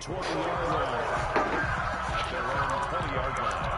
20-yard line. At their own 20-yard line.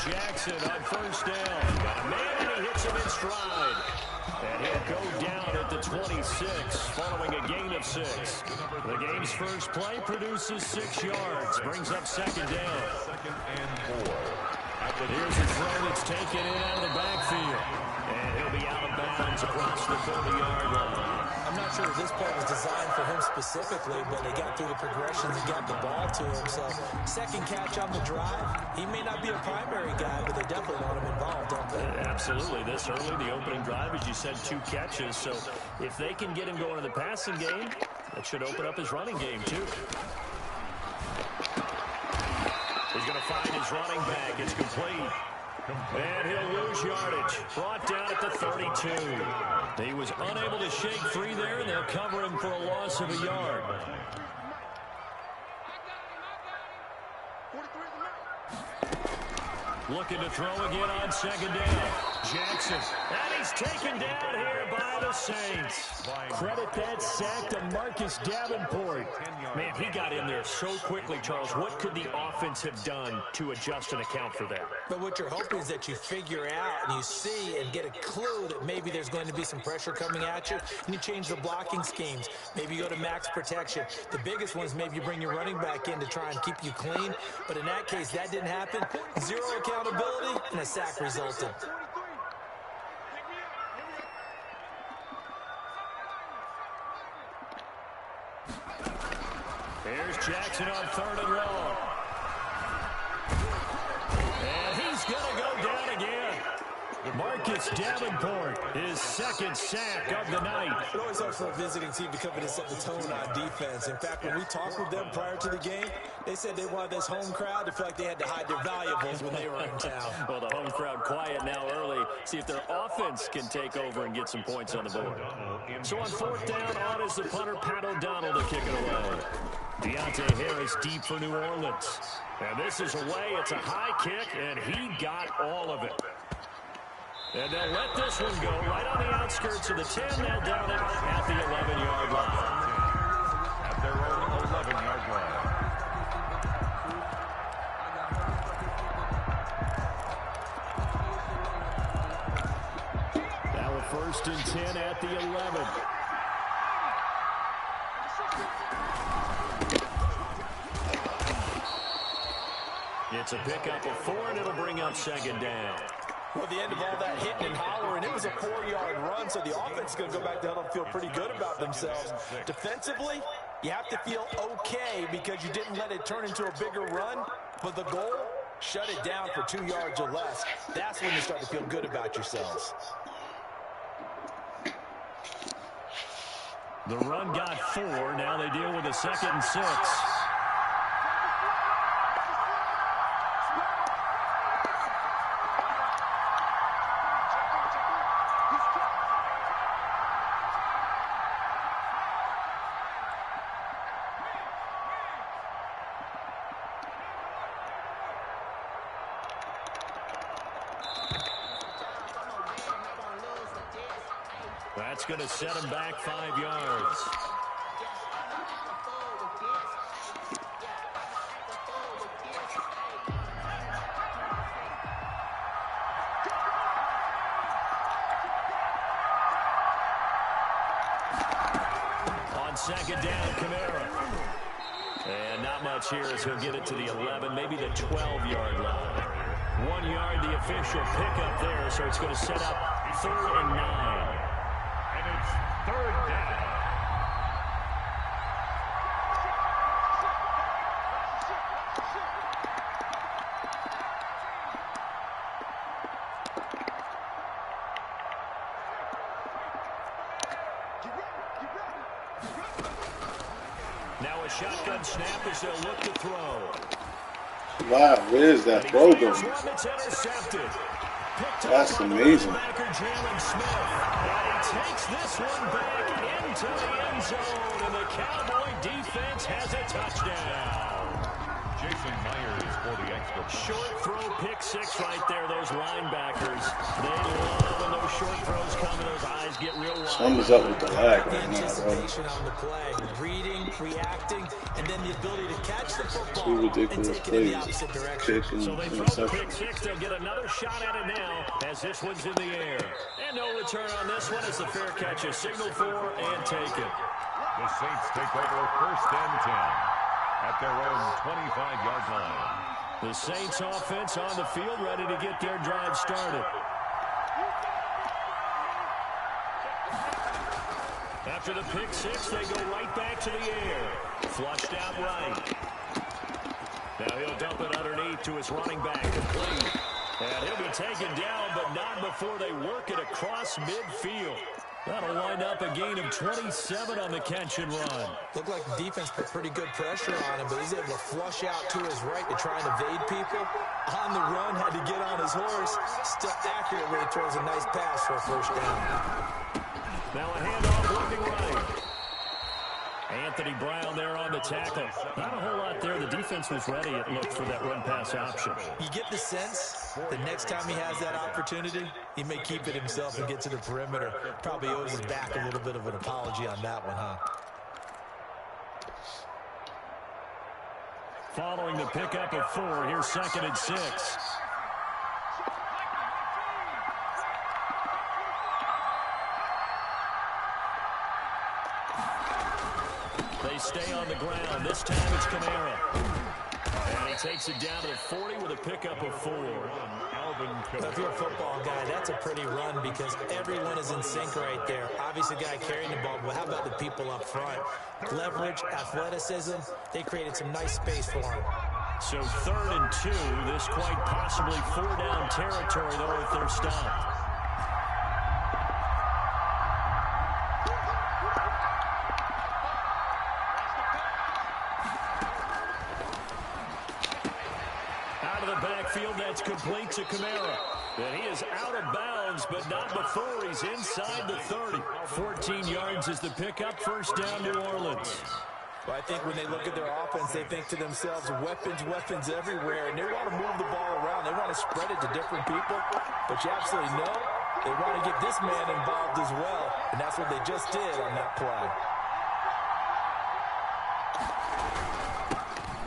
Jackson on first down. Got a man, and he hits him in stride. And he'll go down at the 26, following a gain of 6. The game's first play produces 6 yards. Brings up second down. 2nd and 4. Here's a throw that's taken in out of the backfield. And he'll be out of bounds across the 30-yard line. I'm not sure if this play was designed for him specifically, but they got through the progressions and got the ball to him. So, second catch on the drive. He may not be a primary guy, but they definitely want him involved, don't they? Absolutely. This early, the opening drive, as you said, 2 catches. So, if they can get him going in the passing game, that should open up his running game, too. He's going to find his running back. It's complete. And he'll lose yardage. Brought down at the 32. He was unable to shake free there, and they'll cover him for a loss of a yard. Looking to throw again on second down. Jackson. And he's taken down here by the Saints. Credit that sack to Marcus Davenport. Man, he got in there so quickly, Charles. What could the offense have done to adjust and account for that? But what you're hoping is that you figure out and you see and get a clue that maybe there's going to be some pressure coming at you, and you change the blocking schemes. Maybe you go to max protection. The biggest one is maybe you bring your running back in to try and keep you clean. But in that case, that didn't happen. 0 accountability, and a sack resulted. Here's Jackson on 3rd and long. And he's going to go down again. Marcus Davenport, his 2nd sack of the night. It always helps for a visiting team to come in and set the tone on defense. In fact, when we talked with them prior to the game, they said they wanted this home crowd to feel like they had to hide their valuables when they were in town. Well, the home crowd quiet now early. See if their offense can take over and get some points on the board. So on 4th down, on is the punter, Pat O'Donnell, to kick it away. Deontay Harris deep for New Orleans. And this is away. It's a high kick, and he got all of it. And they'll let this one go right on the outskirts of the 10. They'll down it at the 11-yard line. At their own 11-yard line. Now a 1st and 10 at the 11. It's a pickup of 4, and it'll bring up second down. Well, at the end of all that hitting and hollering, it was a 4-yard run, so the offense is going to go back down and feel pretty good about themselves. Defensively, you have to feel okay because you didn't let it turn into a bigger run, but the goal, shut it down for 2 yards or less. That's when you start to feel good about yourselves. The run got 4. Now they deal with a 2nd and 6. That's going to set him back 5 yards. On 2nd down, Kamara. And not much here as he'll get it to the 11, maybe the 12-yard line. 1 yard, the official pickup there, so it's going to set up 3rd and 9. And it's 3rd down. Now a shotgun snap as they'll look to throw. Wow, where is that throw going? That's amazing. And he takes this one back into the end zone, and the Cowboy defense has a touchdown. Jason Myers for the extra point. Short throw, pick six right there, those linebackers. They love when those short throws come and those eyes get real wide. Something's up with the lag The right now, bro. anticipation on the play, reading, reacting, and then the ability to catch the football Two ridiculous and take it in the plays. opposite direction. Pick and So they throw the interception. pick six. They'll get another shot at it now as this one's in the air. And no return on this one as the fair catch is signaled for and taken. The Saints take over 1st and 10 at their own 25-yard line. The Saints offense on the field ready to get their drive started. After the pick six, they go right back to the air. Flushed out right. Now he'll dump it underneath to his running back. Complete. And he'll be taken down, but not before they work it across midfield. That'll wind up a gain of 27 on the catch and run. Looked like the defense put pretty good pressure on him, but he's able to flush out to his right to try and evade people. On the run, had to get on his horse. Still accurately throws a nice pass for a first down. Now a handoff looking right. Anthony Brown there on the tackle. Not a whole lot there. The defense was ready, it looked, for that run-pass option. You get the sense the next time he has that opportunity, he may keep it himself and get to the perimeter. Probably owes his back a little bit of an apology on that one, huh? Following the pickup of 4, here's 2nd and 6. They stay on the ground. This time it's Kamara. And he takes it down to the 40 with a pickup of 4. If you're a football guy, that's a pretty run because everyone is in sync right there. Obviously, the guy carrying the ball, but how about the people up front? Leverage, athleticism, they created some nice space for him. So 3rd and 2, this quite possibly 4-down territory, though, if they're stopped. Backfield, that's complete to Kamara. And he is out of bounds, but not before he's inside the 30. 14 yards is the pickup. First down, New Orleans. Well, I think when they look at their offense, they think to themselves, weapons everywhere, and they want to move the ball around. They want to spread it to different people, but you absolutely know they want to get this man involved as well, and that's what they just did on that play.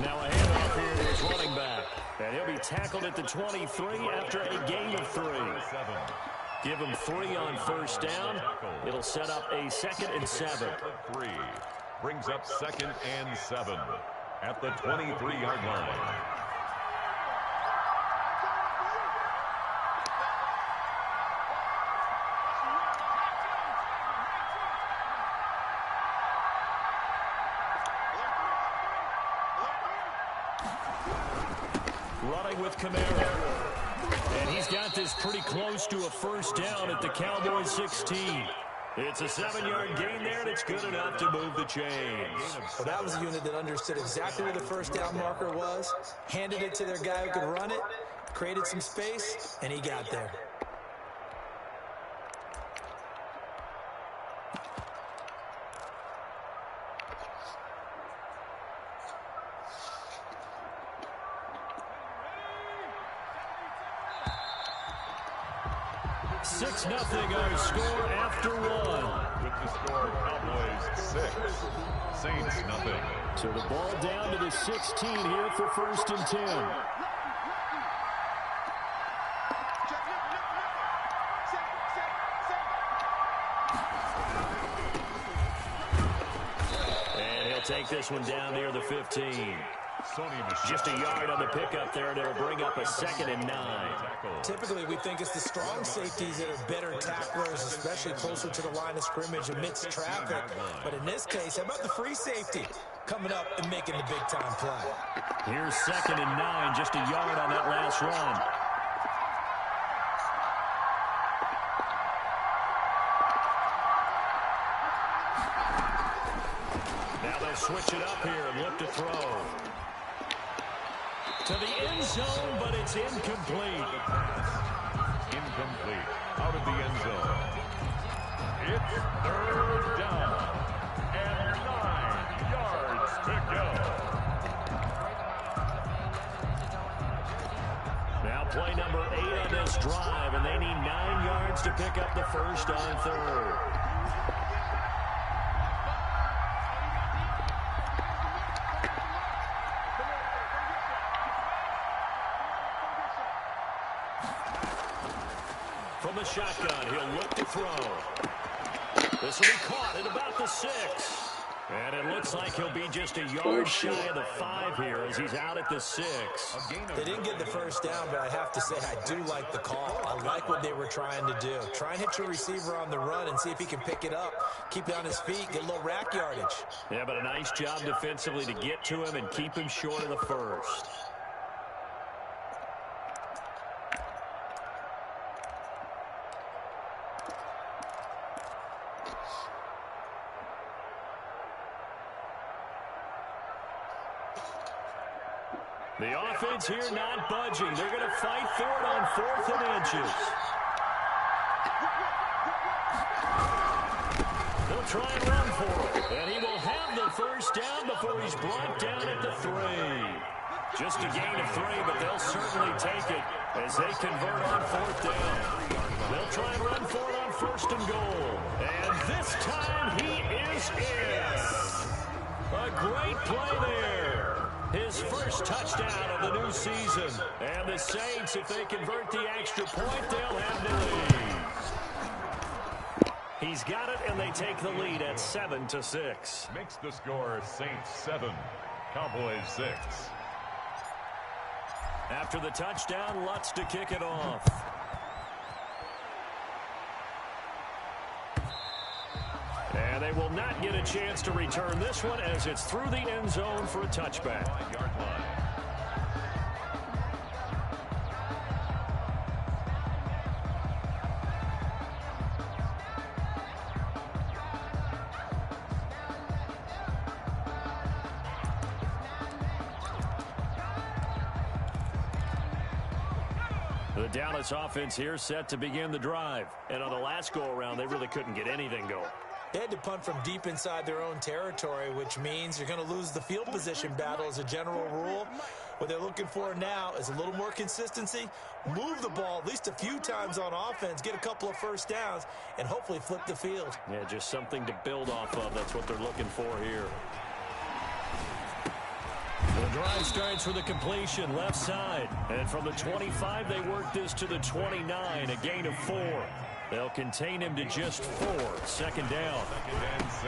Now a handoff here to his running back. And he'll be tackled at the 23 after a gain of 3. Give him 3 on first down. It'll set up a 2nd and 7. 3 brings up 2nd and 7 at the 23-yard line. Running with Kamara. And he's got this pretty close to a first down at the Cowboys 16. It's a 7-yard gain there, and it's good enough to move the chains. Well, that was a unit that understood exactly where the first down marker was, handed it to their guy who could run it, created some space, and he got there. Nothing our score after 1. With the score, Cowboys 6, Saints nothing. So the ball down to the 16 here for 1st and 10. And he'll take this one down near the 15. Just a yard on the pickup there, and it'll bring up a 2nd and 9. Typically, we think it's the strong safeties that are better tacklers, especially closer to the line of scrimmage amidst traffic. But in this case, how about the free safety coming up and making the big-time play? Here's 2nd and 9, just a yard on that last run. Now they'll switch it up here and look to throw. To the end zone, but it's incomplete. Incomplete. Out of the end zone. It's third down. And 9 yards to go. Now play number 8 on this drive, and they need 9 yards to pick up the first on third. From the shotgun, he'll look to throw. This will be caught at about the 6. And it looks like he'll be just a yard shy of the 5 here as he's out at the 6. They didn't get the first down, but I have to say I do like the call. I like what they were trying to do. Try and hit your receiver on the run and see if he can pick it up. Keep it on his feet, get a little rack yardage. Yeah, but a nice job defensively to get to him and keep him short of the first. The offense here not budging. They're going to fight for it on 4th and inches. They'll try and run for it. And he will have the first down before he's brought down at the 3. Just a gain of 3, but they'll certainly take it as they convert on 4th down. They'll try and run for it on 1st and goal. And this time he is in. A great play there. His first touchdown of the new season. And the Saints, if they convert the extra point, they'll have the lead. He's got it, and they take the lead at 7-6. Makes the score Saints 7, Cowboys 6. After the touchdown, Lutz to kick it off. And they will not get a chance to return this one as it's through the end zone for a touchback. 5-yard line. The Dallas offense here set to begin the drive. And on the last go-around, they really couldn't get anything going. They had to punt from deep inside their own territory, which means you're going to lose the field position battle as a general rule. What they're looking for now is a little more consistency, move the ball at least a few times on offense, get a couple of first downs, and hopefully flip the field. Yeah, just something to build off of. That's what they're looking for here. The drive starts with a completion left side. And from the 25, they work this to the 29, a gain of 4. They'll contain him to just 4. Second down. 2nd and 6.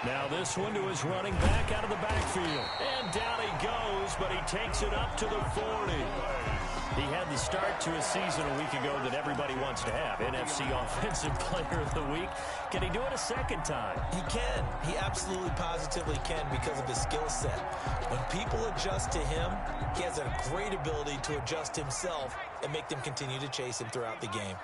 Now this one to his running back out of the backfield. And down he goes, but he takes it up to the 40. He had the start to his season a week ago that everybody wants to have. NFC Offensive Player of the Week. Can he do it a second time? He can. He absolutely positively can because of his skill set. When people adjust to him, he has a great ability to adjust himself and make them continue to chase him throughout the game.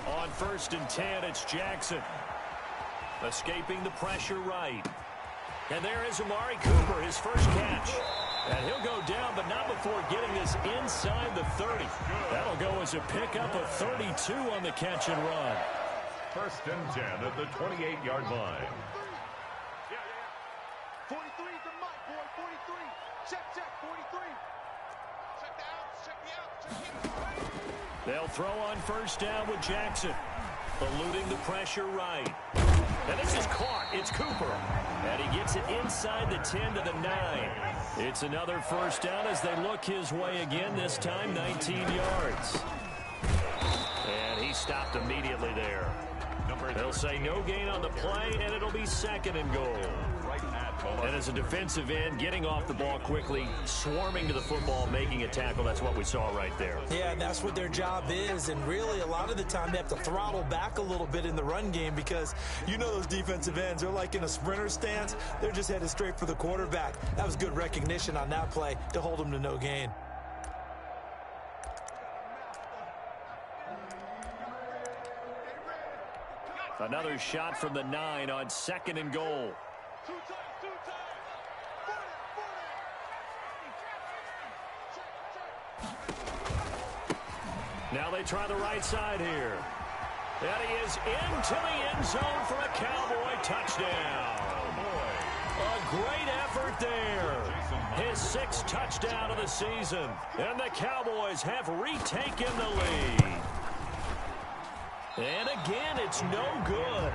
On 1st and 10, it's Jackson. Escaping the pressure right. And there is Amari Cooper, his first catch. And he'll go down, but not before getting this inside the 30. That'll go as a pickup of 32 on the catch and run. 1st and 10 at the 28-yard line. 43 is the mic, boy. 43. Check, 43. Check the outs, check the outs, They'll throw on 1st down with Jackson. Eluding the pressure right. And this is caught. It's Cooper. And he gets it inside the 10 to the 9. It's another 1st down as they look his way again, this time 19 yards. And he stopped immediately there. They'll say no gain on the play, and it'll be 2nd and goal. Right at And as a defensive end, getting off the ball quickly, swarming to the football, making a tackle, that's what we saw right there. Yeah, and that's what their job is. And really, a lot of the time, they have to throttle back a little bit in the run game because you know those defensive ends, they're like in a sprinter stance. They're just headed straight for the quarterback. That was good recognition on that play to hold them to no gain. Another shot from the 9 on 2nd and goal. Now they try the right side here. And he is into the end zone for a Cowboy touchdown. A great effort there. His 6th touchdown of the season. And the Cowboys have retaken the lead. And again, it's no good.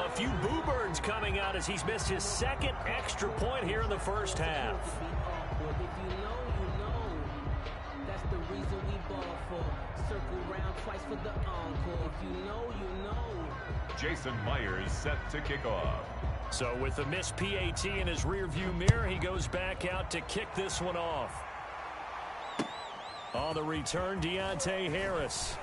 A few boo birds coming out as he's missed his 2nd extra point here in the first half. If you know, you know. That's the reason we ball for. Circle round twice for the encore. If you know, you know. Jason Myers set to kick off. So with the missed PAT in his rearview mirror, he goes back out to kick this one off. On the return, Deontay Harris.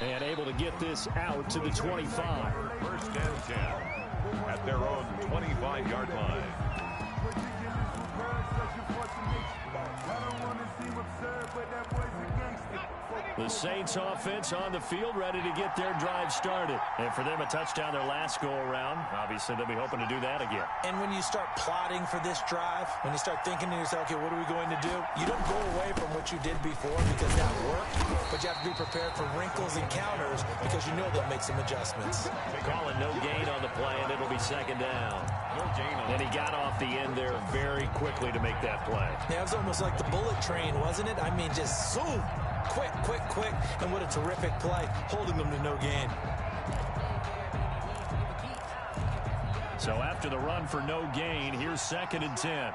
And able to get this out to the 25. First and 10 at their own 25-yard line. The Saints offense on the field, ready to get their drive started. And for them, a touchdown their last go-around. Obviously, they'll be hoping to do that again. And when you start plotting for this drive, when you start thinking to yourself, okay, what are we going to do? You don't go away from what you did before because that worked, but you have to be prepared for wrinkles and counters because you know they'll make some adjustments. Calling no gain on the play, and it'll be 2nd down. No gain on. And he got off the end there very quickly to make that play. Yeah, it was almost like the bullet train, wasn't it? I mean, just zoom. Quick, quick, quick. And what a terrific play, holding them to no gain. So after the run for no gain, here's 2nd and 10.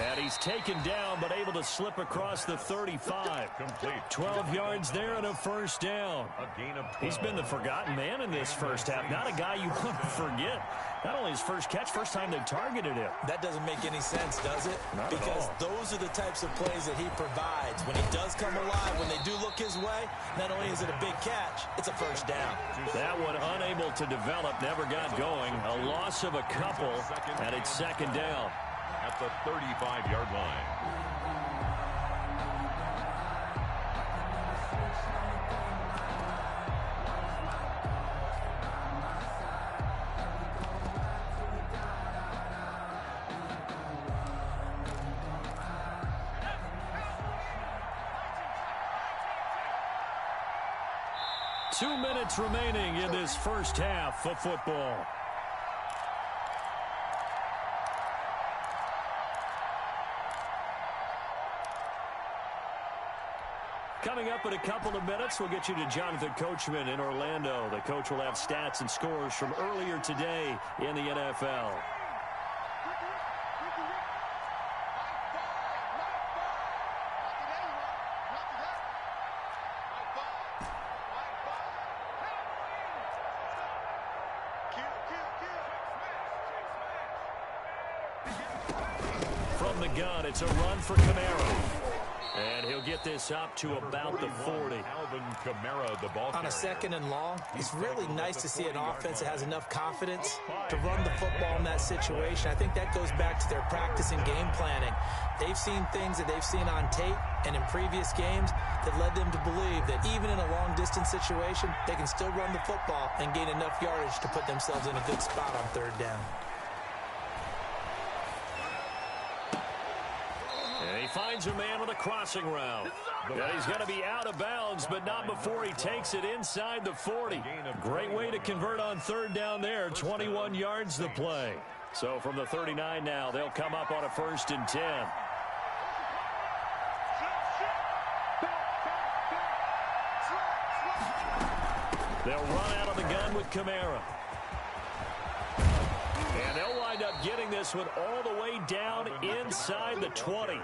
And he's taken down, but able to slip across the 35. Complete. 12 yards there and a first down. A gain of 12. He's been the forgotten man in this first half. Not a guy you want to forget. Not only his first catch, first time they targeted him. That doesn't make any sense, does it? Not at because all. those are the types of plays that he provides. When he does come alive, when they do look his way, not only is it a big catch, it's a first down. That one unable to develop, never got going. A loss of a couple, and it's 2nd down. At the 35-yard line. Two minutes remaining in this first half of football. Coming up in a couple of minutes, we'll get you to Jonathan Coachman in Orlando. The coach will have stats and scores from earlier today in the NFL. From the gun, it's a run for Kamara. And he'll get this up to about the 40. Alvin Kamara, the ball On a carrier. 2nd and long, it's really nice to see an offense that has enough confidence to run the football in that situation. I think that goes back to their practice and game planning. They've seen things that they've seen on tape and in previous games that led them to believe that even in a long-distance situation, they can still run the football and gain enough yardage to put themselves in a good spot on 3rd down. And he finds a man with a crossing route. And he's going to be out of bounds, but not before he takes it inside the 40. Great way to convert on 3rd down there. 21 yards the play. So from the 39 now, they'll come up on a 1st and 10. They'll run out of the gun with Kamara. And they'll getting this one all the way down inside the 20.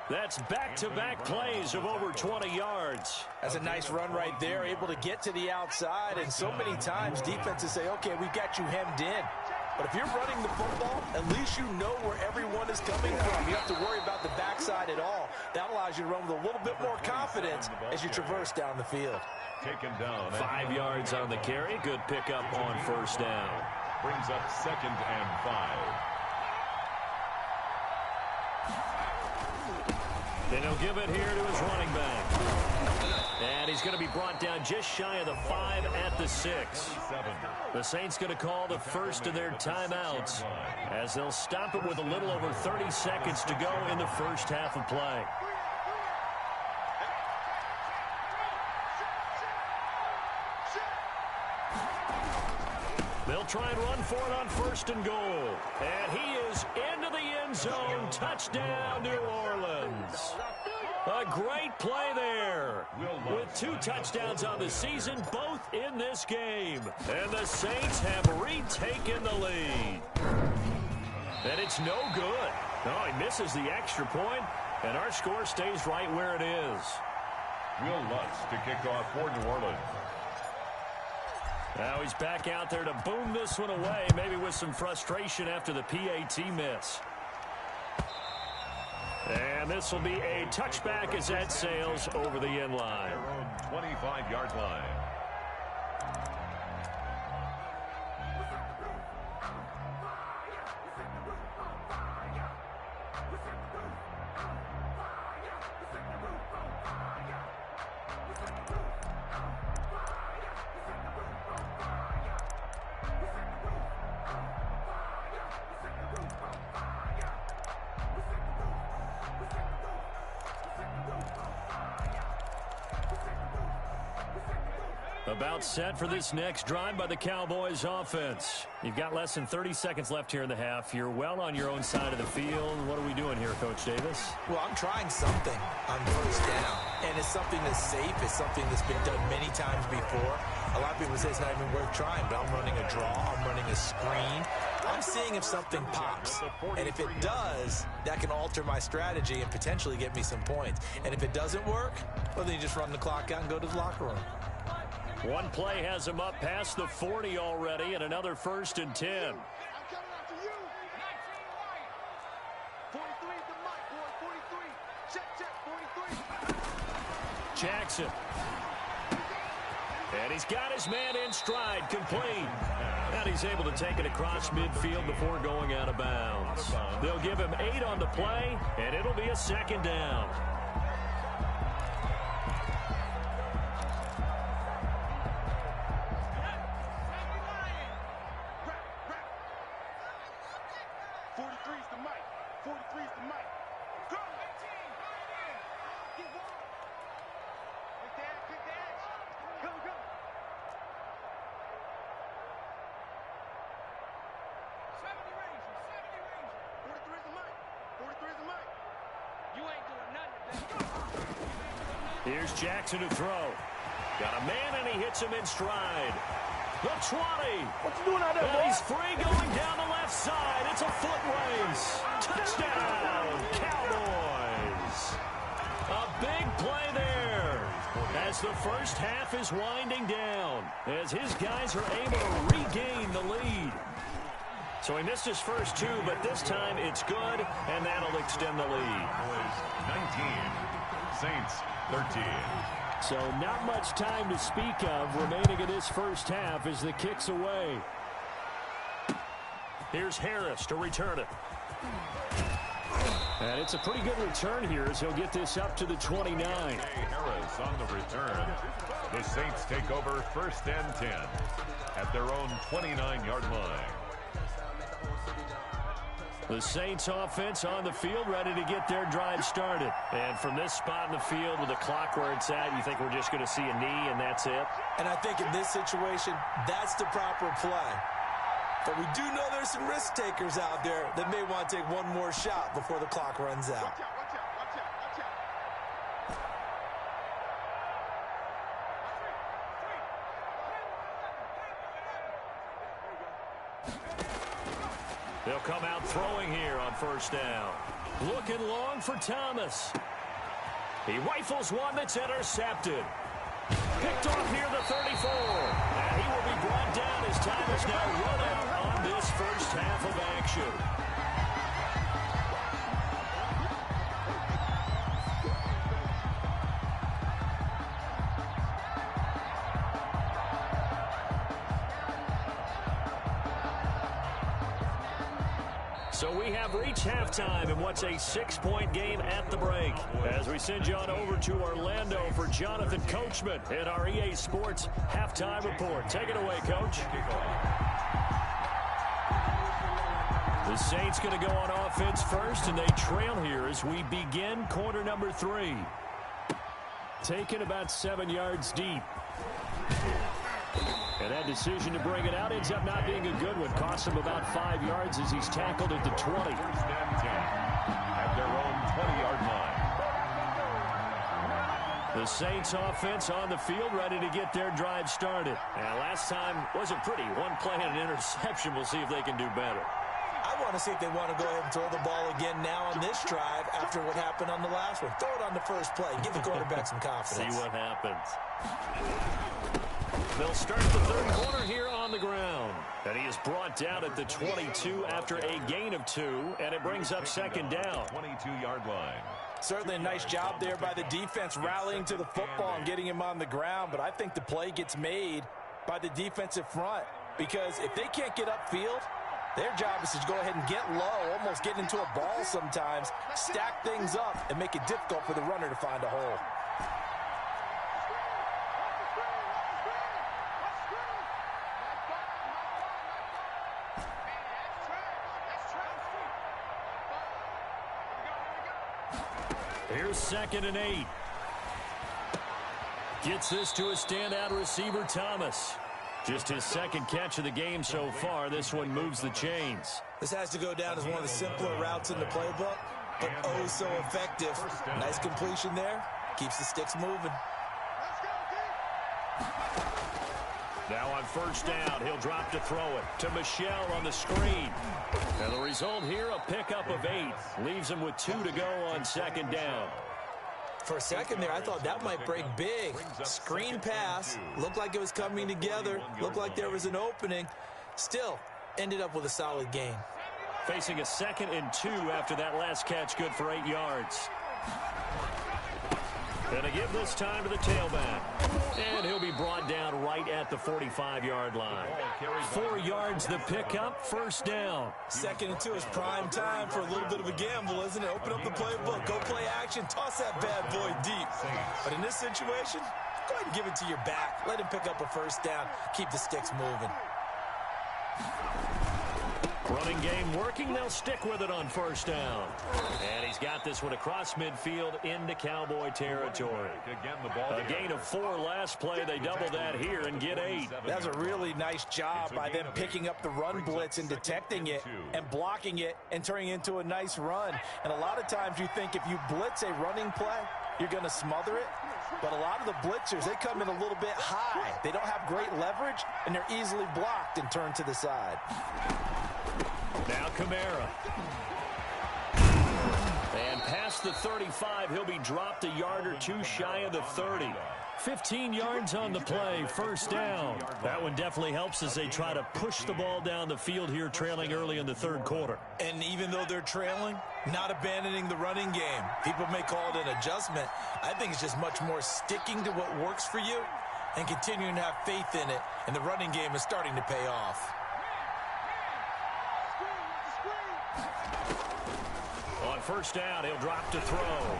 That's back-to-back plays of over 20 yards. That's a nice run right there, able to get to the outside. And so many times defenses say, okay, we've got you hemmed in. But if you're running the football, at least you know where everyone is coming from. You don't have to worry about the backside at all. That allows you to run with a little bit more confidence as you traverse down the field. Taken down. 5 yards on the carry. Good pickup on first down. Brings up 2nd and 5. Then he'll give it here to his running back. And he's going to be brought down just shy of the 5 at the 6. The Saints going to call the first of their timeouts as they'll stop it with a little over 30 seconds to go in the first half of play. They'll try and run for it on 1st and goal. And he is into the end zone. Touchdown, New Orleans. A great play there. With 2 touchdowns on the season, both in this game. And the Saints have retaken the lead. And it's no good. Oh, he misses the extra point, and our score stays right where it is. Will Lutz to kick off for New Orleans. Now he's back out there to boom this one away, maybe with some frustration after the PAT miss. And this will be a touchback as that sails over the end line. Their own 25-yard line. About set for this next drive by the Cowboys offense. You've got less than 30 seconds left here in the half. You're well on your own side of the field. What are we doing here, Coach Davis? Well, I'm trying something on first down, and it's something that's safe. It's something that's been done many times before. A lot of people say it's not even worth trying, but I'm running a draw. I'm running a screen. I'm seeing if something pops, and if it does, that can alter my strategy and potentially get me some points. And if it doesn't work, well, then you just run the clock out and go to the locker room. One play has him up past the 40 already, and another 1st and 10. I'm coming after you. 43 is the mic, boy. 43. Check, 43. Jackson. And he's got his man in stride, complete. And he's able to take it across midfield before going out of bounds. They'll give him 8 on the play, and it'll be a 2nd down. Here's Jackson to throw. Got a man, and he hits him in stride. The 20. What you doing out there, and he's free going down the left side. It's a foot race. Touchdown, Cowboys. A big play there as the first half is winding down, as his guys are able to regain the lead. So he missed his first 2, but this time it's good, and that'll extend the lead. 19, Saints 13. So not much time to speak of remaining in this first half as the kick's away. Here's Harris to return it. And it's a pretty good return here as he'll get this up to the 29. Harris on the return. The Saints take over 1st and 10 at their own 29-yard line. The Saints offense on the field, ready to get their drive started. And from this spot in the field with the clock where it's at, you think we're just going to see a knee and that's it? And I think in this situation, that's the proper play. But we do know there's some risk takers out there that may want to take one more shot before the clock runs out. Watch out, watch out, watch out, watch out. They'll come out throwing here on first down. Looking long for Thomas. He rifles one that's intercepted. Picked off near the 34. And he will be brought down as time is now run out on this first half of action. So we have reached halftime in what's a 6-point game at the break. As we send you on over to Orlando for Jonathan Coachman in our EA Sports Halftime Report. Take it away, Coach. The Saints going to go on offense first, and they trail here as we begin quarter number 3. Taken about 7 yards deep. And that decision to bring it out ends up not being a good one. Cost him about 5 yards as he's tackled at the 20. First and 10 at their own 20-yard line. The Saints offense on the field, ready to get their drive started. And last time wasn't pretty. One play and an interception. We'll see if they can do better. I want to see if they want to go ahead and throw the ball again now on this drive after what happened on the last one. Throw it on the first play. Give the quarterback some confidence. See what happens. They'll start the third quarter here on the ground. And he is brought down at the 22 after a gain of 2, and it brings up second down. 22-yard line. Certainly a nice job there by the defense rallying to the football and getting him on the ground, but I think the play gets made by the defensive front because if they can't get upfield, their job is to go ahead and get low, almost get into a ball sometimes, stack things up, and make it difficult for the runner to find a hole. Here's 2nd and 8. Gets this to a standout receiver, Thomas. Just his second catch of the game so far. This one moves the chains. This has to go down as one of the simpler routes in the playbook, but oh so effective. Nice completion there. Keeps the sticks moving. Now on first down, he'll drop to throw it to Michelle on the screen. And the result here, a pickup of 8. Leaves him with 2 to go on second down. For a second there, I thought that might break big. Screen pass. Looked like it was coming together. Looked like there was an opening. Still, ended up with a solid gain. Facing a 2nd and 2 after that last catch, good for 8 yards. Gonna give this time to the tailback. And he'll be brought down right at the 45-yard line. 4 yards the pickup, first down. 2nd and 2 is prime time for a little bit of a gamble, isn't it? Open up the playbook, go play action, toss that bad boy deep. But in this situation, go ahead and give it to your back. Let him pick up a first down, keep the sticks moving. Running game working. They'll stick with it on first down. And he's got this one across midfield into Cowboy territory. A gain of 4 last play. They double that here and get 8. That's a really nice job by them picking up the run blitz and detecting it and blocking it and turning it into a nice run. And a lot of times you think if you blitz a running play, you're going to smother it. But a lot of the blitzers, they come in a little bit high. They don't have great leverage, and they're easily blocked and turned to the side. Now Kamara. And past the 35, he'll be dropped a yard or 2 shy of the 30. 15 yards on the play, first down. That one definitely helps as they try to push the ball down the field here, trailing early in the third quarter. And even though they're trailing, not abandoning the running game. People may call it an adjustment. I think it's just much more sticking to what works for you and continuing to have faith in it. And the running game is starting to pay off. On first down, he'll drop to throw.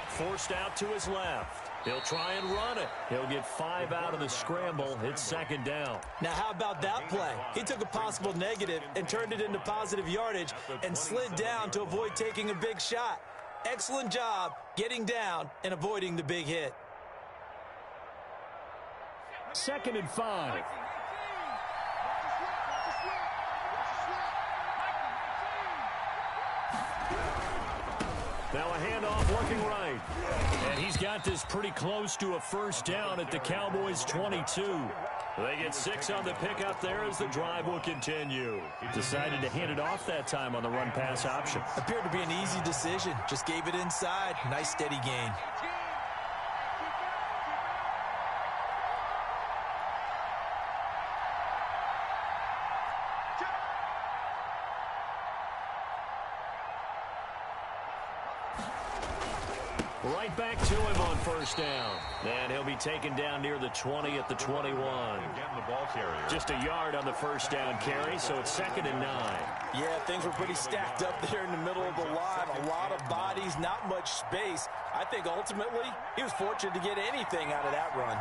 Forced out to his left. He'll try and run it. He'll get 5 out of the scramble. It's second down. Now, how about that play? He took a possible negative and turned it into positive yardage and slid down to avoid taking a big shot. Excellent job getting down and avoiding the big hit. 2nd and 5. Now a handoff looking right. And he's got this pretty close to a first down at the Cowboys' 22. They get 6 on the pickup there as the drive will continue. Decided to hand it off that time on the run-pass option. Appeared to be an easy decision. Just gave it inside. Nice steady gain. Right back to him on first down. And he'll be taken down near the 20 at the 21. Just a yard on the first down carry, so it's 2nd and 9. Yeah, things were pretty stacked up there in the middle of the line. A lot of bodies, not much space. I think ultimately he was fortunate to get anything out of that run.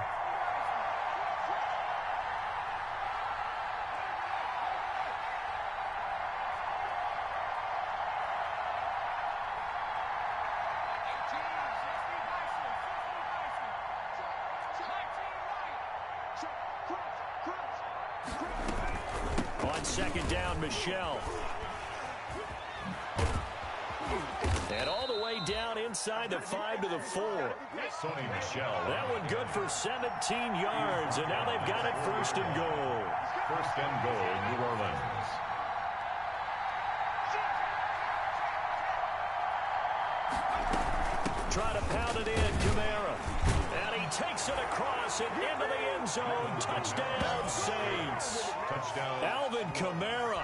On 2nd down, Michelle. And all the way down inside the 5 to the 4. Sony Michelle. That one good for 17 yards, and now they've got it 1st and goal. 1st and goal, New Orleans. Try to pound it in, Kamara. And he takes it across and into the end zone. Touchdown, Saints. Touchdown. Alvin Kamara,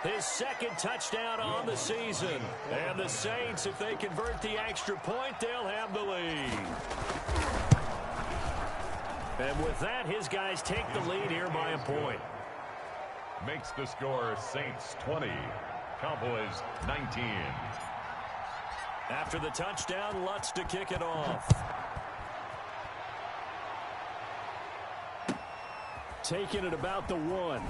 his 2nd touchdown on the season. And the Saints, if they convert the extra point, they'll have the lead. And with that, his guys take the lead here by a point. Makes the score Saints 20, Cowboys 19. After the touchdown, Lutz to kick it off. Taking it about the 1.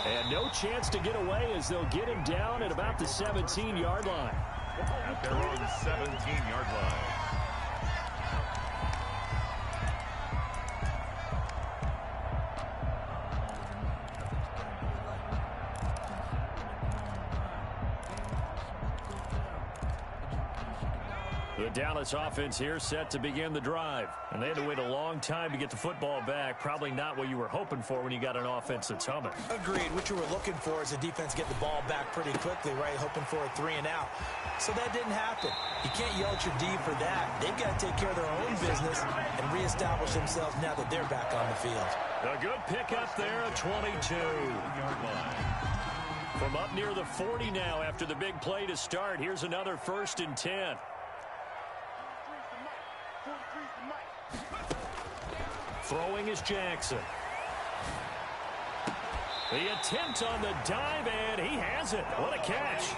And no chance to get away as they'll get him down at about the 17-yard line. At their own 17-yard line. The Dallas offense here set to begin the drive. And they had to wait a long time to get the football back. Probably not what you were hoping for when you got an offense that's humming. Agreed. What you were looking for is a defense get the ball back pretty quickly, right? Hoping for a 3 and out. So that didn't happen. You can't yell at your D for that. They've got to take care of their own business and reestablish themselves now that they're back on the field. A good pickup there at 22. From up near the 40 now after the big play to start. Here's another 1st and 10. Throwing is Jackson. The attempt on the dive, and he has it. What a catch.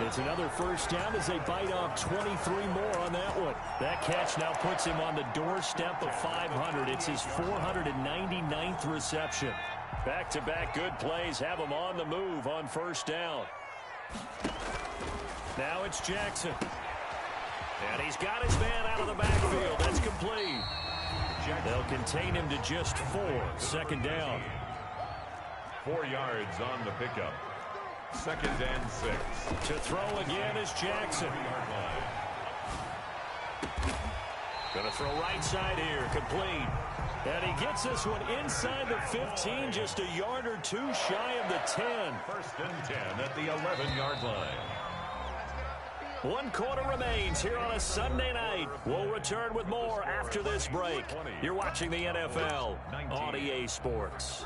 It's another 1st down as they bite off 23 more on that one. That catch now puts him on the doorstep of 500. It's his 499th reception. Back-to-back good plays have him on the move on 1st down. Now it's Jackson. And he's got his man out of the backfield. That's complete. They'll contain him to just 4. 2nd down. 4 yards on the pickup. 2nd and 6. To throw again is Jackson. Going to throw right side here. Complete. And he gets this one inside the 15, just a yard or 2 shy of the 10. 1st and 10 at the 11-yard line. 1 quarter remains here on a Sunday night. We'll return with more after this break. You're watching the NFL on EA Sports.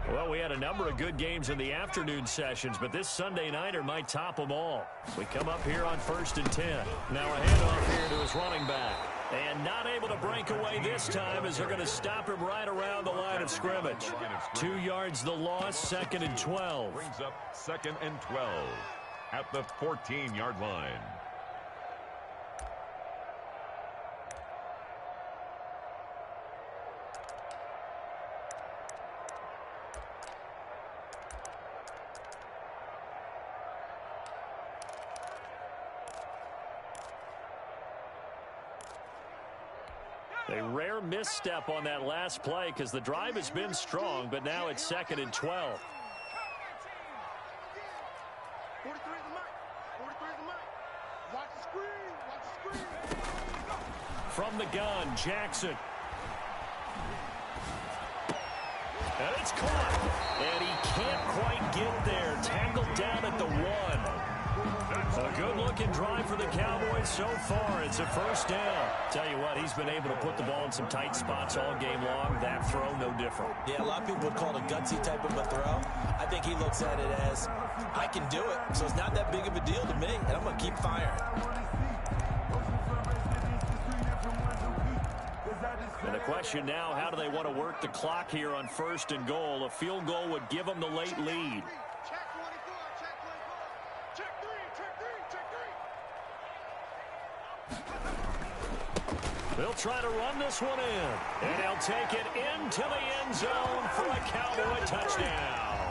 Well, we had a number of good games in the afternoon sessions, but this Sunday nighter might top them all. We come up here on 1st and 10. Now a handoff here to his running back. And not able to break away this time as they're going to stop him right around the line of scrimmage. 2 yards the loss, 2nd and 12. Brings up 2nd and 12 at the 14-yard line. A rare misstep on that last play because the drive has been strong, but now it's 2nd and 12. 43 is the mic. 43 is the mic. Watch the screen. Watch the screen. From the gun, Jackson. And it's caught. And he can't quite get there. Tackled down at the 1. A good-looking drive for the Cowboys so far. It's a 1st down. Tell you what, he's been able to put the ball in some tight spots all game long. That throw, no different. Yeah, a lot of people would call it a gutsy type of a throw. I think he looks at it as, I can do it, so it's not that big of a deal to me, and I'm going to keep firing. And the question now, how do they want to work the clock here on 1st and goal? A field goal would give them the late lead. Check 24. Check 24. Check 3. Check 3. Check 3. They'll try to run this one in. And he'll take it into the end zone for a Cowboy touchdown.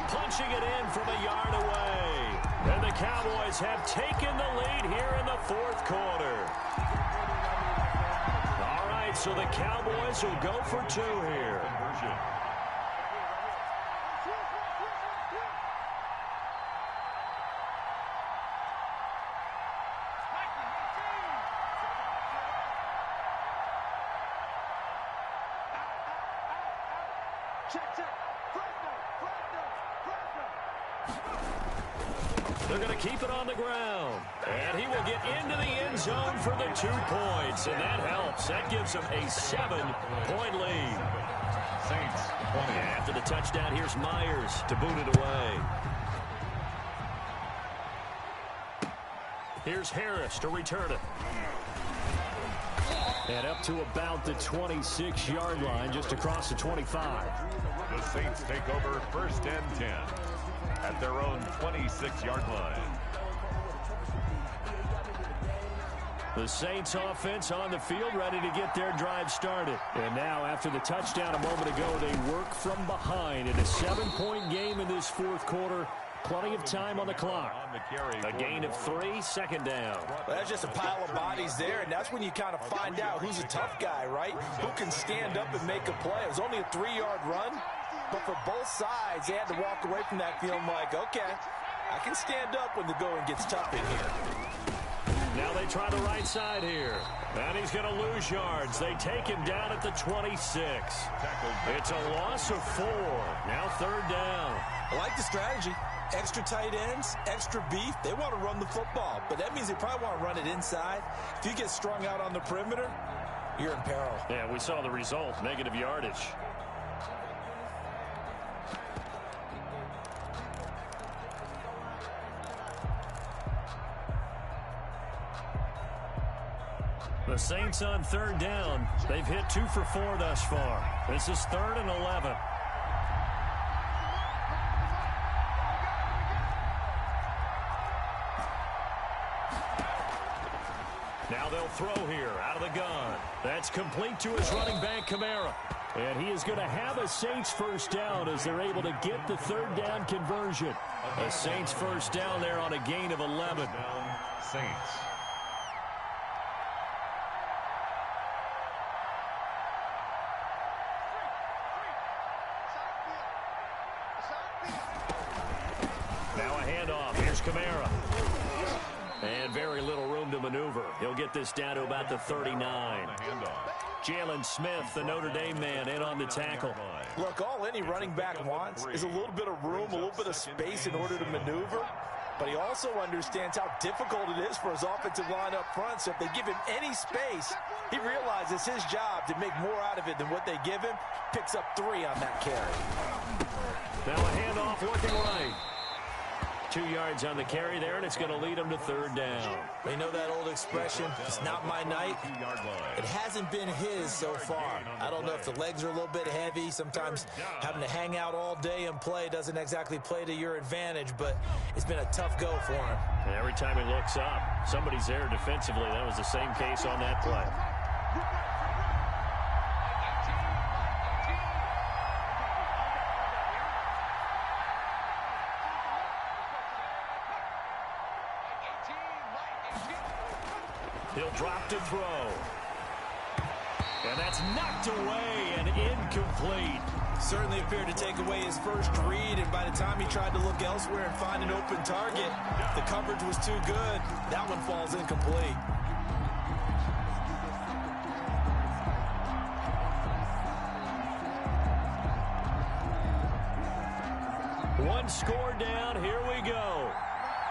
Punching it in from a yard away. And the Cowboys have taken the lead here in the 4th quarter. All right, so the Cowboys will go for 2 here. They're going to keep it on the ground. And he will get into the end zone for the 2 points. And that helps. That gives them a 7-point lead. Saints 20. And after the touchdown, here's Myers to boot it away. Here's Harris to return it. And up to about the 26-yard line, just across the 25. The Saints take over 1st and 10 at their own 26-yard line. The Saints offense on the field, ready to get their drive started. And now, after the touchdown a moment ago, they work from behind in a 7-point game in this 4th quarter. Plenty of time on the clock. A gain of 3, 2nd down. Well, that's just a pile of bodies there, and that's when you kind of find out who's a tough guy, right? Who can stand up and make a play. It was only a 3-yard run, but for both sides, they had to walk away from that feeling like, okay, I can stand up when the going gets tough in here. Now they try the right side here. And he's going to lose yards. They take him down at the 26. It's a loss of 4. Now 3rd down. I like the strategy. Extra tight ends, extra beef. They want to run the football, but that means they probably want to run it inside. If you get strung out on the perimeter, you're in peril. Yeah, we saw the result, negative yardage. The Saints on 3rd down. They've hit 2 for 4 thus far. This is 3rd and 11. Now they'll throw here out of the gun. That's complete to his running back, Kamara. And he is going to have a Saints 1st down as they're able to get the 3rd down conversion. A Saints 1st down there on a gain of 11. Saints. Now a handoff. Here's Kamara. And very little room to maneuver. He'll get this down to about the 39. Jalen Smith, the Notre Dame man, in on the tackle. Look, all any running back wants is a little bit of room, a little bit of space in order to maneuver. But he also understands how difficult it is for his offensive line up front. So if they give him any space, he realizes it's his job to make more out of it than what they give him. Picks up 3 on that carry. Now a handoff working right. 2 yards on the carry there, and it's going to lead him to 3rd down. You know that old expression, it's not my night? It hasn't been his so far. I don't know if the legs are a little bit heavy. Sometimes having to hang out all day and play doesn't exactly play to your advantage, but it's been a tough go for him. And every time he looks up, somebody's there defensively. That was the same case on that play. He'll drop to throw. And that's knocked away and incomplete. Certainly appeared to take away his first read, and by the time he tried to look elsewhere and find an open target, the coverage was too good. That one falls incomplete. One score down. Here we go.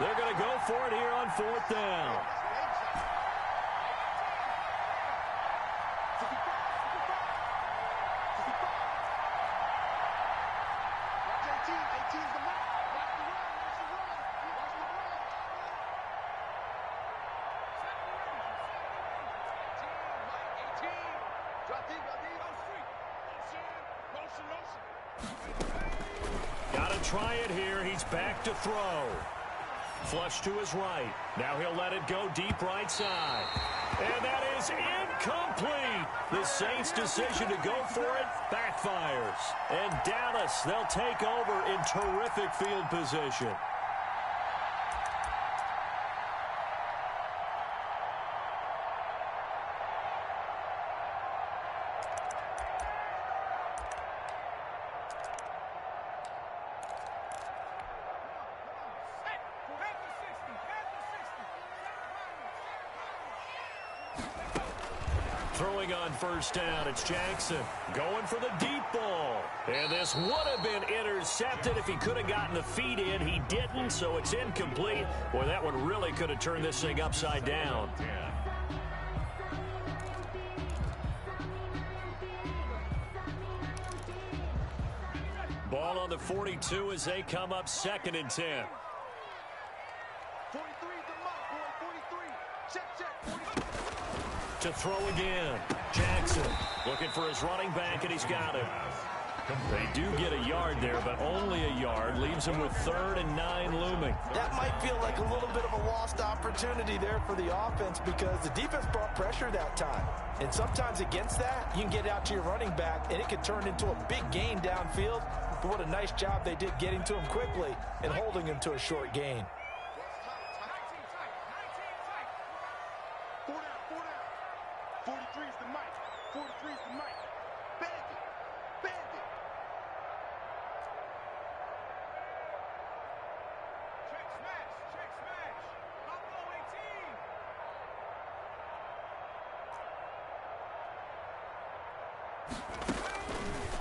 They're going to go for it here on fourth down. Got to try it here. He's back to throw. Flush to his right. Now he'll let it go deep right side. And that is incomplete. The Saints' decision to go for it backfires. And Dallas, they'll take over in terrific field position. Throwing on first down, it's Jackson going for the deep ball. And this would have been intercepted if he could have gotten the feet in. He didn't, so it's incomplete. Boy, that one really could have turned this thing upside down. Ball on the 42 as they come up 2nd and 10. 43 is the mark, boy. 43. Check. To throw again. Jackson looking for his running back, and he's got it. They do get a yard there, but only a yard. Leaves him with 3rd and 9 looming. That might feel like a little bit of a lost opportunity there for the offense because the defense brought pressure that time. And sometimes against that, you can get out to your running back, and it can turn into a big gain downfield. But what a nice job they did getting to him quickly and holding him to a short gain. 43 is the mic. 43 is the mic. Bandit. Bandit. Check smash. Check smash. Buffalo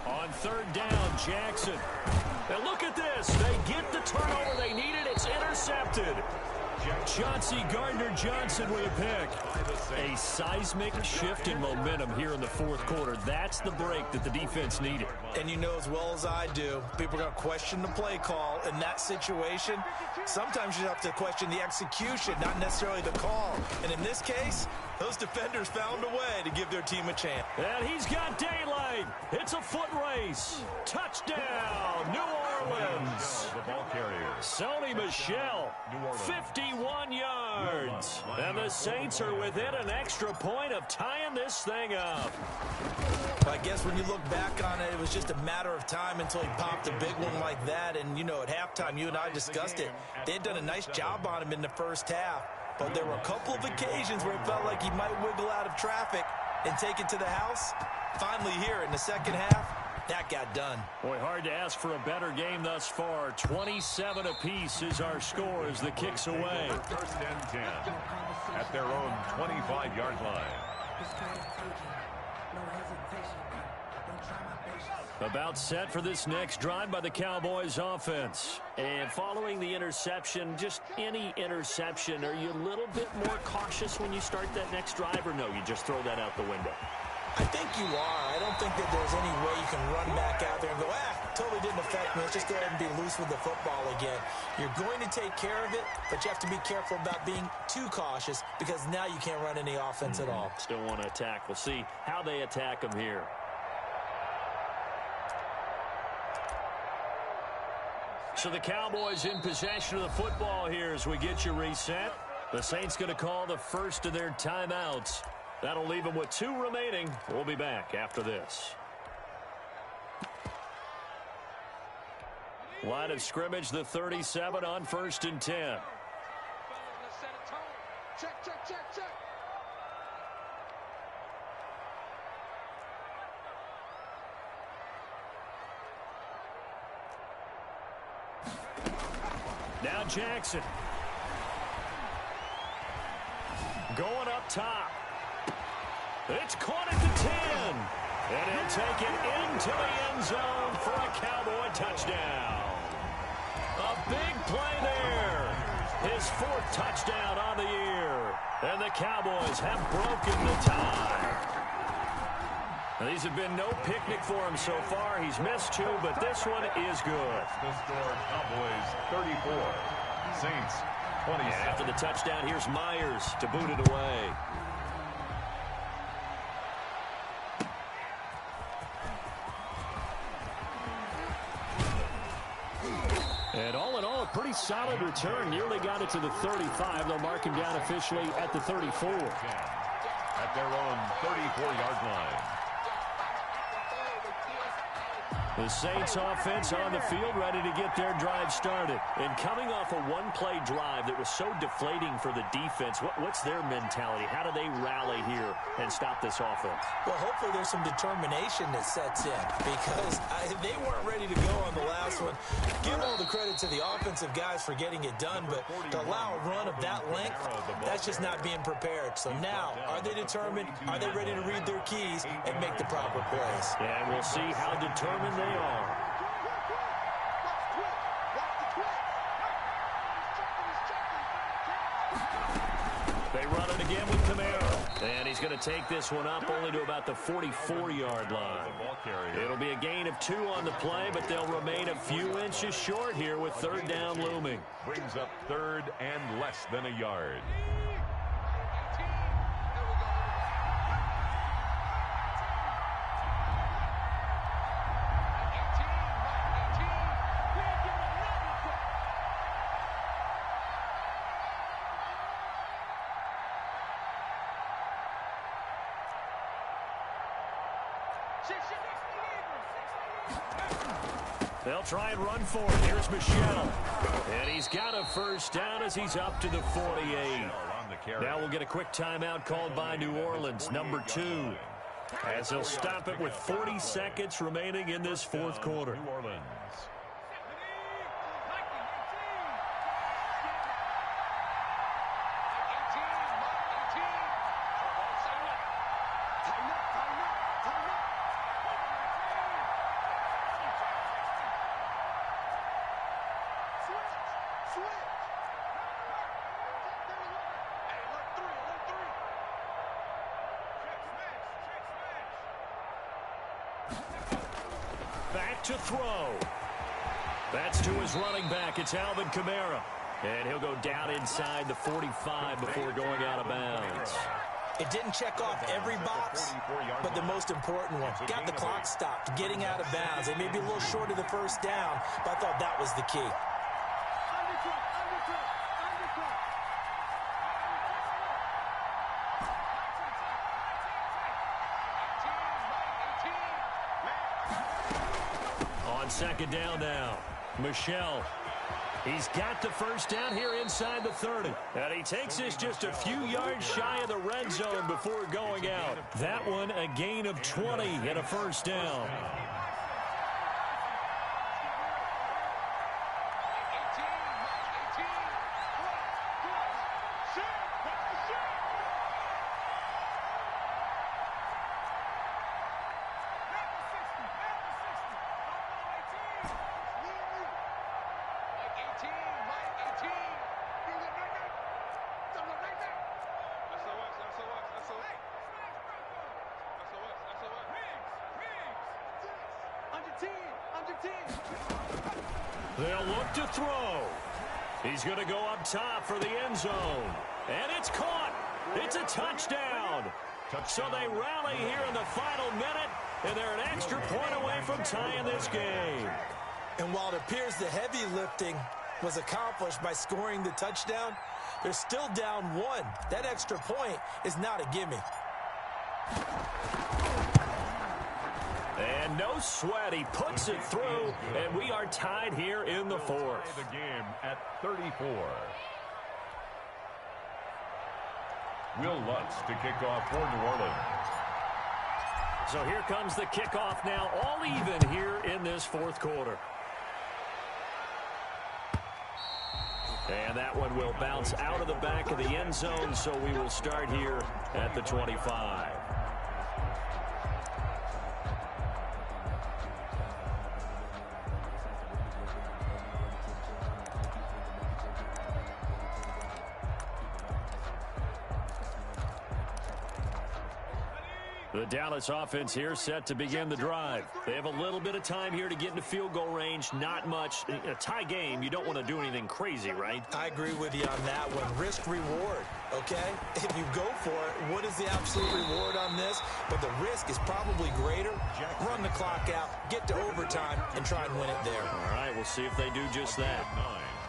18. On 3rd down, Jackson. And look at this. They get the turnover they needed. It's intercepted. Chauncey Gardner-Johnson with a pick. A seismic shift in momentum here in the 4th quarter. That's the break that the defense needed. And you know as well as I do, people are going to question the play call in that situation. Sometimes you have to question the execution, not necessarily the call. And in this case, those defenders found a way to give their team a chance. And he's got daylight. It's a foot race. Touchdown, New Orleans. The ball carrier. Sony Michel, 51 yards. And the Saints are within an extra point of tying this thing up. I guess when you look back on it, it was just a matter of time until he popped a big one like that. And, you know, at halftime, you and I discussed it. They had done a nice job on him in the first half. But there were a couple of occasions where it felt like he might wiggle out of traffic and take it to the house. Finally here in the second half, that got done. Boy, hard to ask for a better game thus far. 27 apiece is our score as the kick's away. 1st and 10 at their own 25-yard line. About set for this next drive by the Cowboys offense. And following the interception, just any interception, are you a little bit more cautious when you start that next drive, or no, you just throw that out the window? I think you are. I don't think that there's any way you can run back out there and go, totally didn't affect me. Let's just go ahead and be loose with the football again. You're going to take care of it, but you have to be careful about being too cautious because now you can't run any offense at all. Still want to attack. We'll see how they attack them here. So the Cowboys in possession of the football here as we get you reset. The Saints going to call the first of their timeouts. That'll leave them with 2 remaining. We'll be back after this. Line of scrimmage, the 37 on 1st and 10. Let's set a tone. Check, check, check, check. Now Jackson. Going up top. It's caught at the 10. And he'll take it into the end zone for a Cowboy touchdown. A big play there. His 4th touchdown on the year. And the Cowboys have broken the tie. Now, these have been no picnic for him so far. He's missed 2, but this one is good. The score, Cowboys 34, Saints 27. And after the touchdown, here's Myers to boot it away. And all in all, a pretty solid return. Nearly got it to the 35. They'll mark him down officially at the 34. At their own 34-yard line. The Saints offense on the field, ready to get their drive started. And coming off a one-play drive that was so deflating for the defense, what's their mentality? How do they rally here and stop this offense? Well, hopefully there's some determination that sets in because they weren't ready to go on the last one. Give all the credit to the offensive guys for getting it done, but to allow a run of that length, that's just not being prepared. So now, are they determined? Are they ready to read their keys and make the proper plays? And we'll see how determined they are. They run it again with Kamara. And he's going to take this one up only to about the 44-yard line. It'll be a gain of 2 on the play, but they'll remain a few inches short here with 3rd down looming. Brings up 3rd and less than a yard. They'll try and run for it. Here's Michelle. And he's got a 1st down as he's up to the 48. Now we'll get a quick timeout called by New Orleans, number 2. As they'll stop it with 40 seconds remaining in this 4th quarter. New Orleans. Back to throw. That's to his running back. It's Alvin Kamara. And he'll go down inside the 45 before going out of bounds. It didn't check off every box, but the most important one. Got the clock stopped, getting out of bounds. They may be a little short of the 1st down, but I thought that was the key. On 2nd down now, Michelle. He's got the 1st down here inside the 30. And he takes this just a few yards shy of the red zone before going out. That one a gain of 20 and a 1st down. They'll look to throw. He's going to go up top for the end zone. And it's caught. It's a touchdown. So they rally here in the final minute, and they're an extra point away from tying this game. And while it appears the heavy lifting was accomplished by scoring the touchdown, they're still down 1. That extra point is not a gimme. And no sweat. He puts it through, and we are tied here in the 4th. The game at 34. Will Lutz to kick off for New Orleans. So here comes the kickoff now, all even here in this 4th quarter. And that one will bounce out of the back of the end zone, so we will start here at the 25. The Dallas offense here set to begin the drive. They have a little bit of time here to get into field goal range. Not much. In a tie game, you don't want to do anything crazy, right? I agree with you on that one. Risk reward, okay? If you go for it, what is the absolute reward on this? But the risk is probably greater. Run the clock out, get to overtime, and try and win it there. All right, we'll see if they do just that.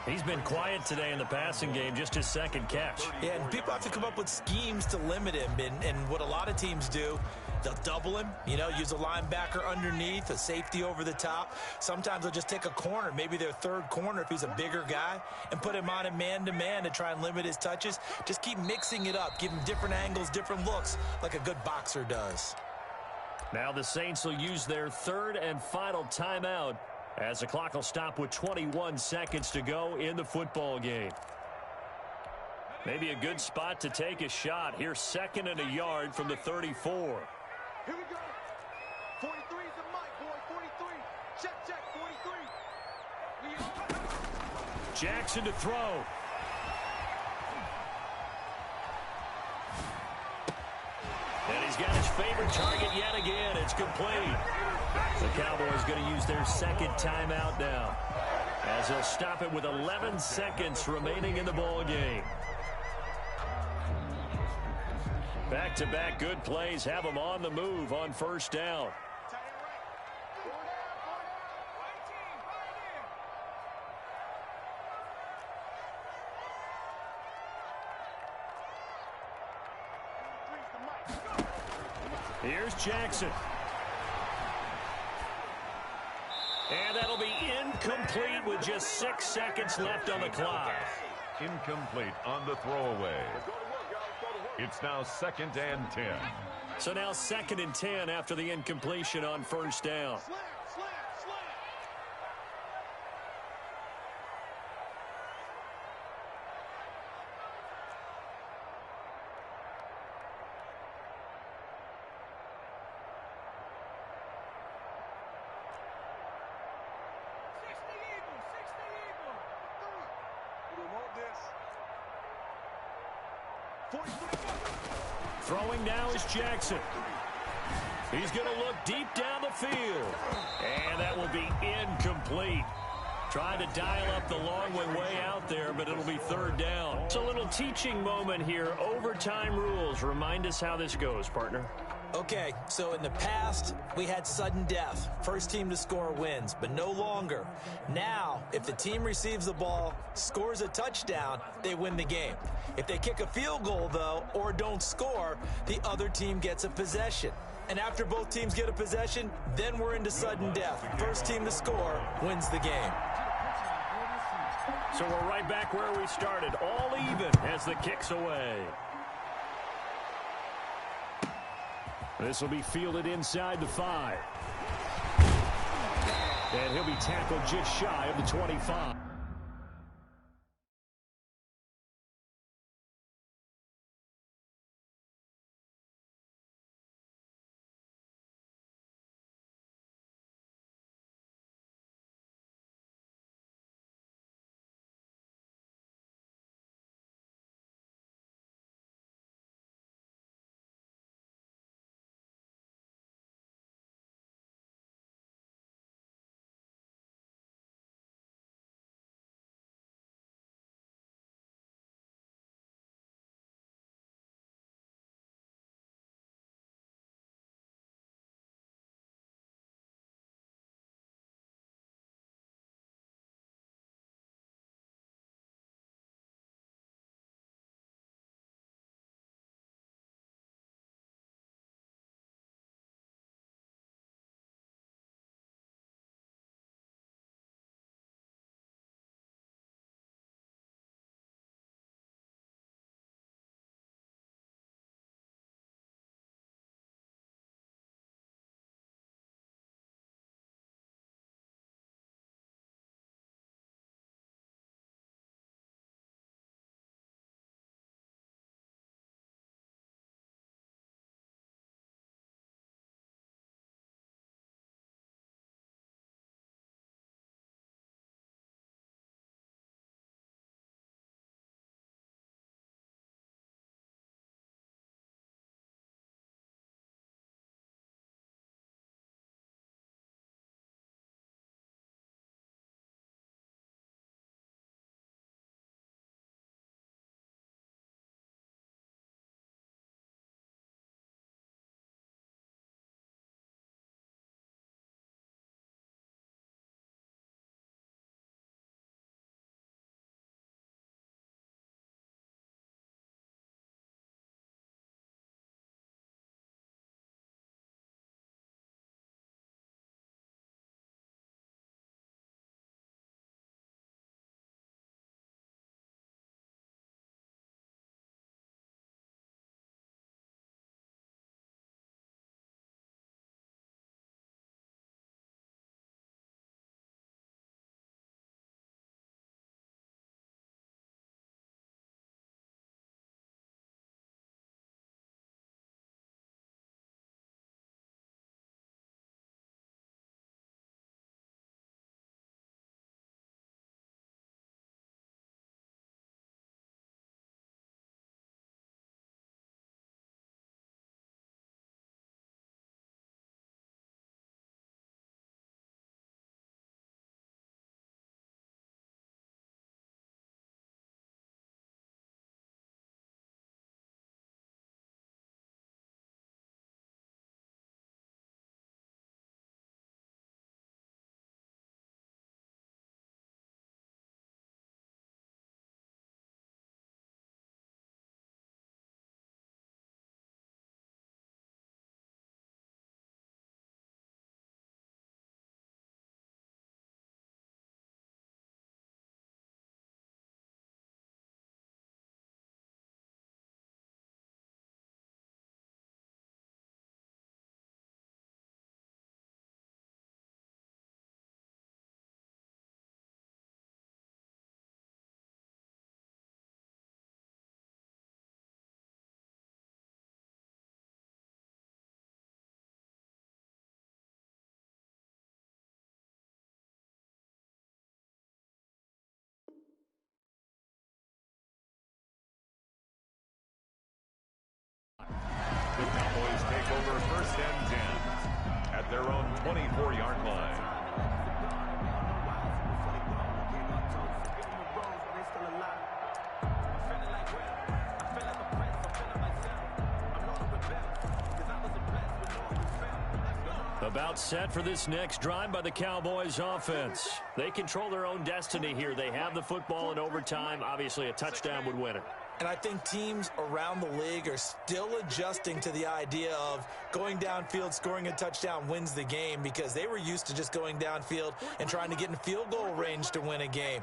He's been quiet today in the passing game, just his second catch. Yeah, and people have to come up with schemes to limit him. And what a lot of teams do, they'll double him, use a linebacker underneath, a safety over the top. Sometimes they'll just take a corner, maybe their third corner if he's a bigger guy, and put him on a man-to-man to try and limit his touches. Just keep mixing it up, give him different angles, different looks, like a good boxer does. Now the Saints will use their third and final timeout as the clock will stop with 21 seconds to go in the football game. Maybe a good spot to take a shot. Here's 2nd and a yard from the 34. Here we go. 43 is the mic, boy. 43. Check, 43. Jackson to throw. And he's got his favorite target yet again. It's complete. The Cowboys going to use their second timeout now, as they'll stop it with 11 seconds remaining in the ball game. Back-to-back good plays have them on the move on first down. Here's Jackson. And that'll be incomplete with just 6 seconds left on the clock. Incomplete on the throwaway. It's now 2nd and 10. So now 2nd and 10 after the incompletion on first down. Throwing now is Jackson. He's going to look deep down the field. And that will be incomplete. Trying to dial up the long way out there, but it'll be 3rd down. It's a little teaching moment here. Overtime rules. Remind us how this goes, partner. Okay, so in the past, we had sudden death. First team to score wins, but no longer. Now, if the team receives the ball, scores a touchdown, they win the game. If they kick a field goal, though, or don't score, the other team gets a possession. And after both teams get a possession, then we're into sudden death. First team to score wins the game. So we're right back where we started, all even as the kick's away. This will be fielded inside the 5. And he'll be tackled just shy of the 25. over first and 10 at their own 24-yard line. About set for this next drive by the Cowboys offense. They control their own destiny here. They have the football in overtime. Obviously, a touchdown would win it. And I think teams around the league are still adjusting to the idea of going downfield, scoring a touchdown wins the game, because they were used to just going downfield and trying to get in field goal range to win a game.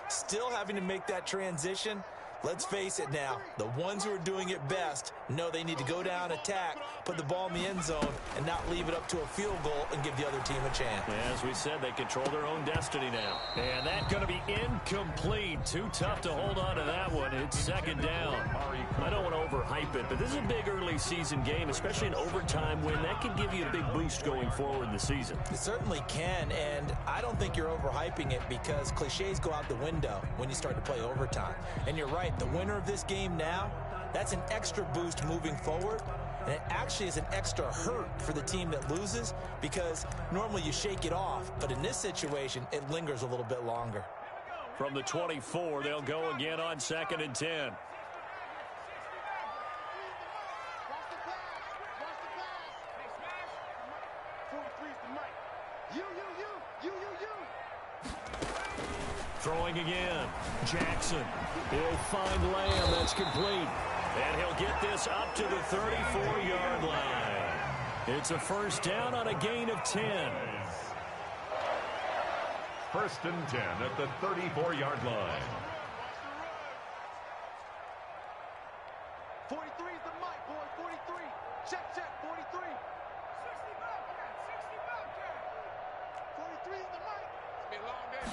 Still having to make that transition. Let's face it now, the ones who are doing it best know they need to go down, attack, put the ball in the end zone, and not leave it up to a field goal and give the other team a chance. As we said, they control their own destiny now. And that's going to be incomplete. Too tough to hold on to that one. It's second down. I don't want to overhype it, but this is a big early season game, especially an overtime win. That could give you a big boost going forward in the season. It certainly can, and I don't think you're overhyping it, because cliches go out the window when you start to play overtime. And you're right. The winner of this game now, that's an extra boost moving forward, and it actually is an extra hurt for the team that loses, because normally you shake it off, but in this situation, it lingers a little bit longer. From the 24, they'll go again on 2nd and 10. Throwing again. Jackson. He'll find Lamb. That's complete. And he'll get this up to the 34-yard line. It's a first down on a gain of 10. First and 10 at the 34-yard line. 43 is the mic, boy. 43. Check, 43. 60 Bobcat. 43 is the mic. It's been a long day.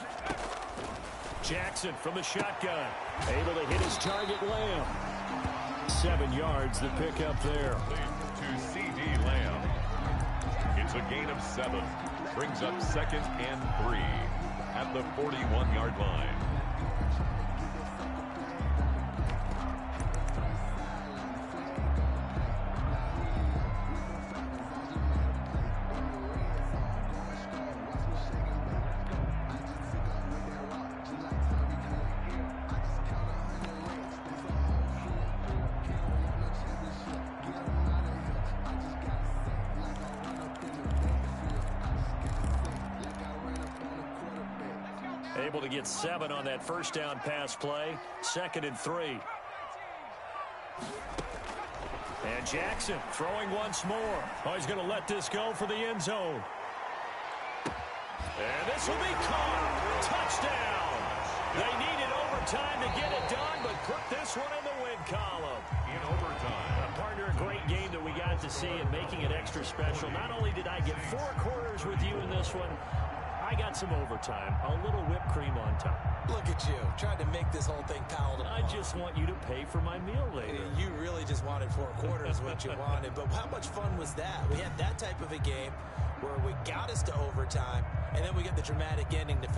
Jackson from the shotgun. Able to hit his target, Lamb. 7 yards, the pickup there. To C.D. Lamb. It's a gain of 7. Brings up 2nd and 3 at the 41-yard line. Able to get 7 on that first down pass play. 2nd and 3. And Jackson throwing once more. Oh, he's going to let this go for the end zone. And this will be caught. Touchdown. They needed overtime to get it done, but put this one in the win column. In overtime. Partner, a great game that we got to see and making it extra special. Not only did I get 4 quarters with you in this one, I got some overtime, a little whipped cream on top. Look at you, trying to make this whole thing palatable. I just want you to pay for my meal later. You really just wanted 4 quarters what you wanted, but how much fun was that? We had that type of a game where we got us to overtime, and then we get the dramatic ending to